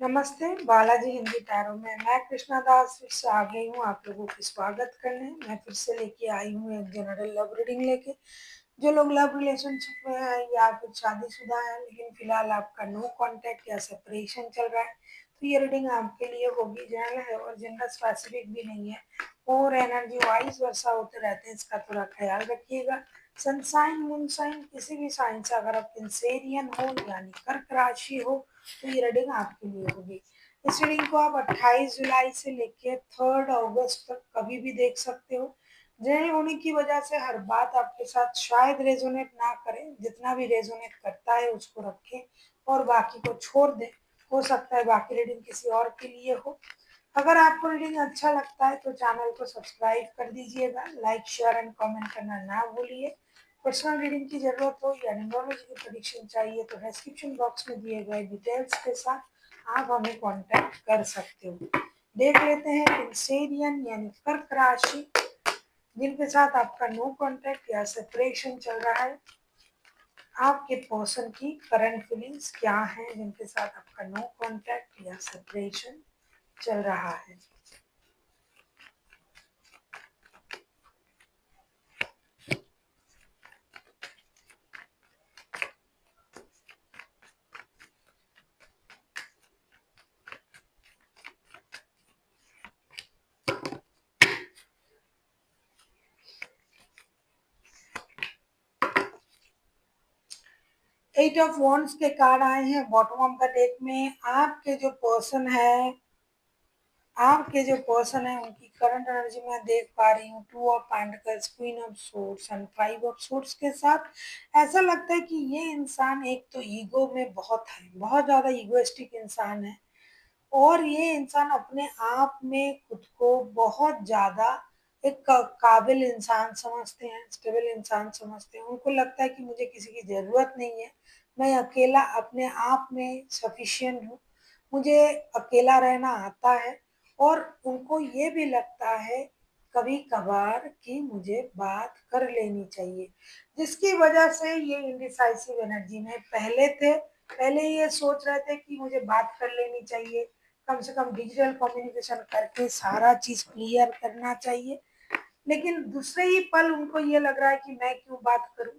नमस्ते, बालाजी हिंदी टैरो में मैं कृष्णा दास फिर से आ गई हूँ आप लोगों की स्वागत करने। मैं फिर से लेके आई हूँ एक जनरल लव रीडिंग लेके। जो लोग लव रिलेशनशिप में हैं या फिर शादीशुदा हैं लेकिन फिलहाल आपका नो कांटेक्ट या सेपरेशन चल रहा है, तो ये रीडिंग आपके लिए होगी। जनरल है और जेंडर स्पेसिफिक भी नहीं है और एनर्जी वाइज वर्षा होते रहते हैं, इसका थोड़ा ख्याल रखिएगा। सनसाइन मूनसाइन किसी भी साइन से अगर आप कैंसेरियन हो यानी कर्क राशि हो तो ये रीडिंग आपके लिए होगी। इस रीडिंग को आप 28 जुलाई से लेके 3 अगस्त तक कभी भी देख सकते हो। जनरल होने की वजह से हर बात आपके साथ शायद रेजोनेट ना करे, जितना भी रेजोनेट करता है उसको रखें और बाकी को छोड़ दें। हो सकता है बाकी रीडिंग किसी और के लिए हो। अगर आपको रीडिंग अच्छा लगता है तो चैनल को सब्सक्राइब कर दीजिएगा, लाइक शेयर एंड कमेंट करना ना भूलिए। पर्सनल रीडिंग की जरूरत हो या न्यूमरोलॉजी की प्रेडिक्शन चाहिए तो डिस्क्रिप्शन बॉक्स में दिए गए डिटेल्स के साथ आप हमें कांटेक्ट कर सकते हो। देख लेते हैं कैंसेरियन यानी कर्क राशि जिनके साथ आपका नो कांटेक्ट या सेपरेशन चल रहा है, आपके पर्सन की करंट फीलिंग्स क्या है जिनके साथ आपका नो कांटेक्ट या सेपरेशन चल रहा है। 8 ऑफ वॉन्ड्स के कार्ड आए हैं बॉटम ऑफ द डेक में। आपके जो पर्सन है उनकी करंट एनर्जी मैं देख पा रही हूँ 2 of pentacles, queen of swords and 5 of swords के साथ। ऐसा लगता है कि ये इंसान एक तो ईगो में बहुत है, बहुत ज़्यादा ईगोइस्टिक इंसान है और ये इंसान अपने आप में खुद को बहुत ज़्यादा एक काबिल इंसान समझते हैं, स्टेबल इंसान समझते हैं। उनको लगता है कि मुझे किसी की ज़रूरत नहीं है, मैं अकेला अपने आप में सफिशिएंट हूँ, मुझे अकेला रहना आता है। और उनको ये भी लगता है कभी कभार कि मुझे बात कर लेनी चाहिए, जिसकी वजह से ये इंडिसाइसिव एनर्जी में पहले थे। पहले ये सोच रहे थे कि मुझे बात कर लेनी चाहिए, कम से कम डिजिटल कम्युनिकेशन करके सारा चीज क्लियर करना चाहिए। लेकिन दूसरे ही पल उनको ये लग रहा है कि मैं क्यों बात करूं।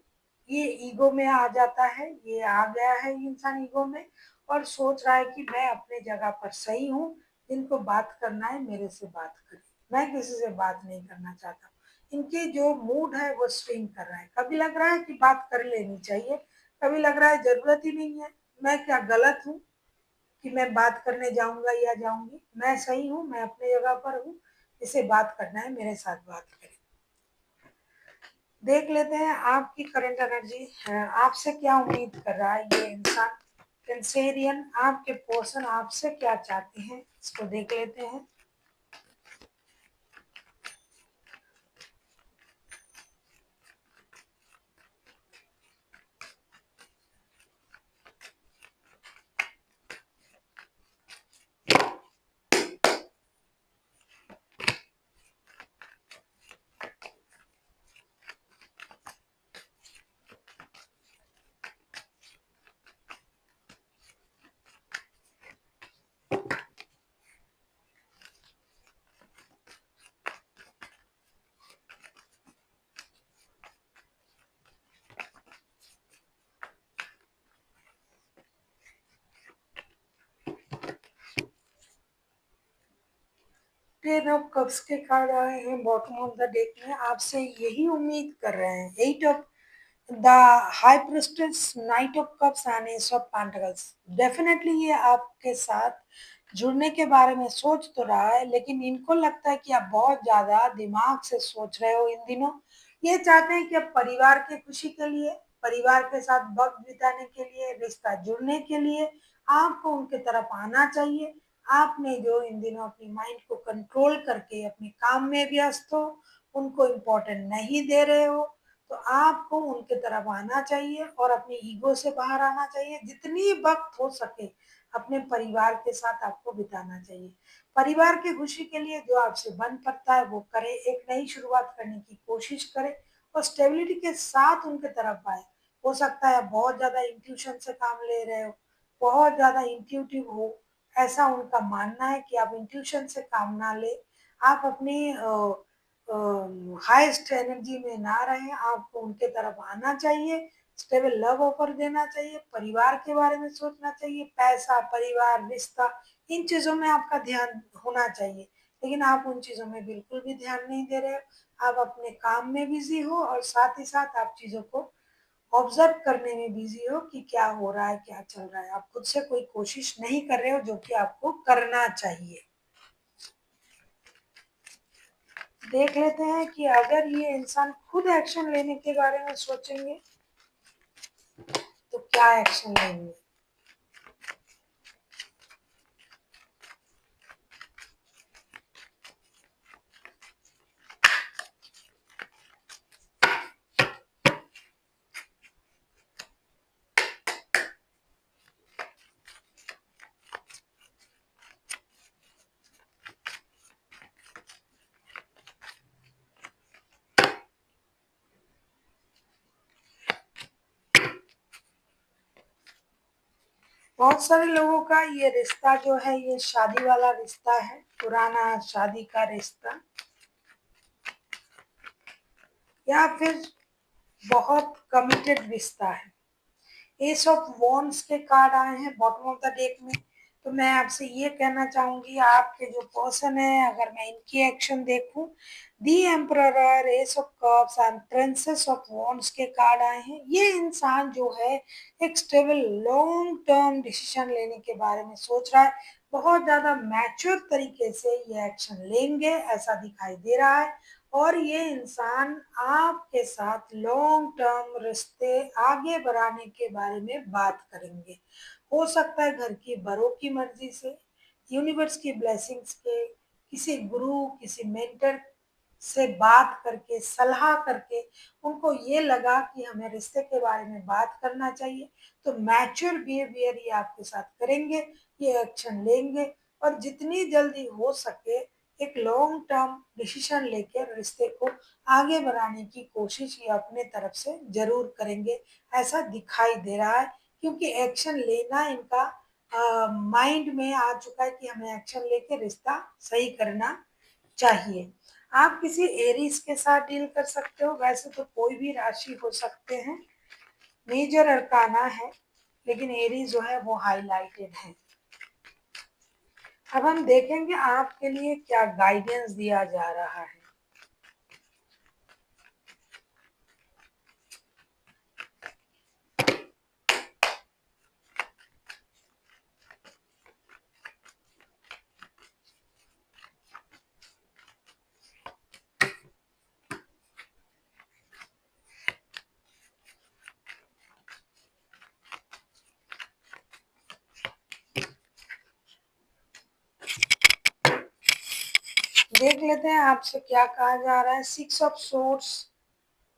ये ईगो में आ जाता है, ये आ गया है इंसान ईगो में और सोच रहा है कि मैं अपने जगह पर सही हूँ, जिनको बात करना है मेरे से बात करें, मैं किसी से बात नहीं करना चाहता। इनके जो मूड है वो स्विंग कर रहा है, कभी लग रहा है कि बात कर लेनी चाहिए, कभी लग रहा है जरूरत ही नहीं है, मैं क्या गलत हूँ कि मैं बात करने जाऊंगा या जाऊंगी, मैं सही हूँ, मैं अपने जगह पर हूँ, इसे बात करना है मेरे साथ बात करें। देख लेते हैं आपकी करंट एनर्जी आपसे क्या उम्मीद कर रहा है ये इंसान कैंसेरियन। आपके पर्सन आपसे क्या चाहते हैं इसको देख लेते हैं। टेन ऑफ कप्स के कार्ड आए हैं बॉटम ऑफ द डेक में, आपसे यही उम्मीद कर रहे हैं। Eight of the high priestess, knight of cups and ace of pentacles. Definitely ये आपके साथ जुड़ने के बारे में सोच तो रहा है, लेकिन इनको लगता है कि आप बहुत ज्यादा दिमाग से सोच रहे हो इन दिनों। ये चाहते हैं कि अब परिवार की खुशी के लिए, परिवार के साथ वक्त बिताने के लिए, रिश्ता जुड़ने के लिए आपको उनके तरफ आना चाहिए। आपने जो इन दिनों अपनी माइंड को कंट्रोल करके अपने काम में व्यस्त हो, उनको इम्पोर्टेंट नहीं दे रहे हो, तो आपको उनके तरफ आना चाहिए और अपनी ईगो से बाहर आना चाहिए। जितनी वक्त हो सके अपने परिवार के साथ आपको बिताना चाहिए। परिवार की खुशी के लिए जो आपसे बन पड़ता है वो करे, एक नई शुरुआत करने की कोशिश करे और स्टेबिलिटी के साथ उनके तरफ आए। हो सकता है बहुत ज्यादा इंट्यूशन से काम ले रहे हो, बहुत ज्यादा इंट्यूटिव हो, ऐसा उनका मानना है कि आप इंट्यूशन से काम ना लें, आप अपनी हाईएस्ट एनर्जी में ना रहें, आपको उनके तरफ आना चाहिए, स्टेबल लव ऑफर देना चाहिए, परिवार के बारे में सोचना चाहिए, पैसा, परिवार, रिश्ता, इन चीज़ों में आपका ध्यान होना चाहिए। लेकिन आप उन चीज़ों में बिल्कुल भी ध्यान नहीं दे रहे हो, आप अपने काम में बिज़ी हो और साथ ही साथ आप चीज़ों को ऑब्जर्व करने में बिजी हो कि क्या हो रहा है, क्या चल रहा है। आप खुद से कोई कोशिश नहीं कर रहे हो जो कि आपको करना चाहिए। देख लेते हैं कि अगर ये इंसान खुद एक्शन लेने के बारे में सोचेंगे तो क्या एक्शन लेंगे। बहुत सारे लोगों का ये रिश्ता जो है ये शादी वाला रिश्ता है, पुराना शादी का रिश्ता, या फिर बहुत कमिटेड रिश्ता है। एस ऑफ वॉन्ड्स के कार्ड आए हैं बॉटम ऑफ द डेक में। तो मैं आपसे ये कहना चाहूंगी, आपके जो पर्सन है, अगर मैं इनकी एक्शन देखूं, the emperor, ace of cups and princess of wands के कार्ड आए हैं। ये इंसान जो है एक स्टेबल लॉन्ग टर्म डिसीजन लेने के बारे में सोच रहा है, बहुत ज्यादा मैच्योर तरीके से ये एक्शन लेंगे ऐसा दिखाई दे रहा है। और ये इंसान आपके साथ लॉन्ग टर्म रिश्ते आगे बढ़ाने के बारे में बात करेंगे। हो सकता है घर की बड़ों की मर्जी से, यूनिवर्स की ब्लेसिंग्स के, किसी गुरु, किसी मेंटर से बात करके, सलाह करके उनको ये लगा कि हमें रिश्ते के बारे में बात करना चाहिए, तो मैच्योर बिहेवियर ये आपके साथ करेंगे, ये एक्शन लेंगे और जितनी जल्दी हो सके एक लॉन्ग टर्म डिसीजन लेकर रिश्ते को आगे बढ़ाने की कोशिश ये अपने तरफ से जरूर करेंगे, ऐसा दिखाई दे रहा है। क्योंकि एक्शन लेना इनका माइंड में आ चुका है कि हमें एक्शन लेके रिश्ता सही करना चाहिए। आप किसी एरीज के साथ डील कर सकते हो, वैसे तो कोई भी राशि हो सकते हैं, मेजर अरकाना है, लेकिन एरीज जो है वो हाईलाइटेड है। अब हम देखेंगे आपके लिए क्या गाइडेंस दिया जा रहा है। देख लेते हैं आपसे क्या कहा जा रहा है। Six of swords,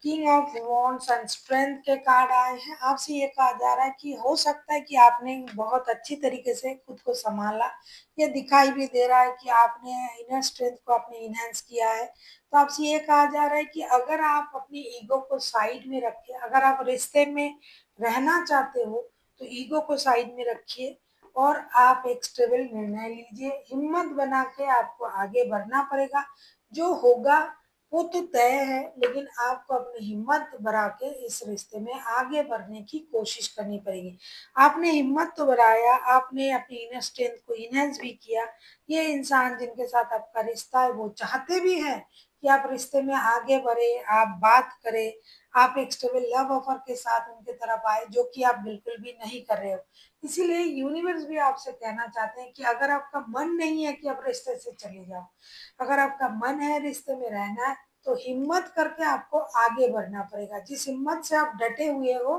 king of wands and strength के कार्ड आए हैं। आपसे ये कहा जा रहा है कि हो सकता है कि आपने बहुत अच्छी तरीके से खुद को संभाला, ये दिखाई भी दे रहा है कि आपने इनर स्ट्रेंथ को आपने इनहेंस किया है। तो आपसे ये कहा जा रहा है कि अगर आप अपनी ईगो को साइड में रखें, अगर आप रिश्ते में रहना चाहते हो तो ईगो को साइड में रखिए और आप एक स्टेबल निर्णय लीजिए, हिम्मत बना के आपको आगे बढ़ना पड़ेगा। जो होगा वो तो तय है, लेकिन आपको अपनी हिम्मत बढ़ा के इस रिश्ते में आगे बढ़ने की कोशिश करनी पड़ेगी। आपने हिम्मत तो बढ़ाया, आपने अपनी इनर स्ट्रेंथ को इनहेंस भी किया। ये इंसान जिनके साथ आपका रिश्ता है वो चाहते भी हैं कि आप रिश्ते में आगे बढ़े, आप बात करें, आप एक स्टेबल लव ऑफर के साथ उनके तरफ आए, जो कि आप बिल्कुल भी नहीं कर रहे हो। इसीलिए यूनिवर्स भी आपसे कहना चाहते हैं कि अगर आपका मन नहीं है कि आप रिश्ते से चले जाओ, अगर आपका मन है रिश्ते में रहना है, तो हिम्मत करके आपको आगे बढ़ना पड़ेगा। जिस हिम्मत से आप डटे हुए हो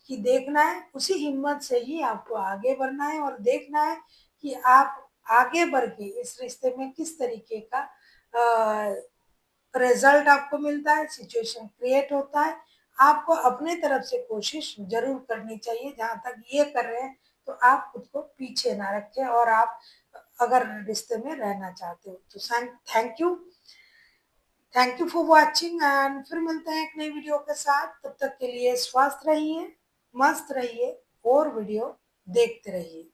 कि देखना है, उसी हिम्मत से ही आपको आगे बढ़ना है और देखना है कि आप आगे बढ़ के इस रिश्ते में किस तरीके का रिजल्ट आपको मिलता है, सिचुएशन क्रिएट होता है। आपको अपने तरफ से कोशिश जरूर करनी चाहिए। जहां तक ये कर रहे हैं तो आप खुद को पीछे ना रखें और आप अगर रिश्ते में रहना चाहते हो तो thank you, thank you for watching and फिर मिलते हैं एक नई वीडियो के साथ। तब तक के लिए स्वस्थ रहिए, मस्त रहिए और वीडियो देखते रहिए।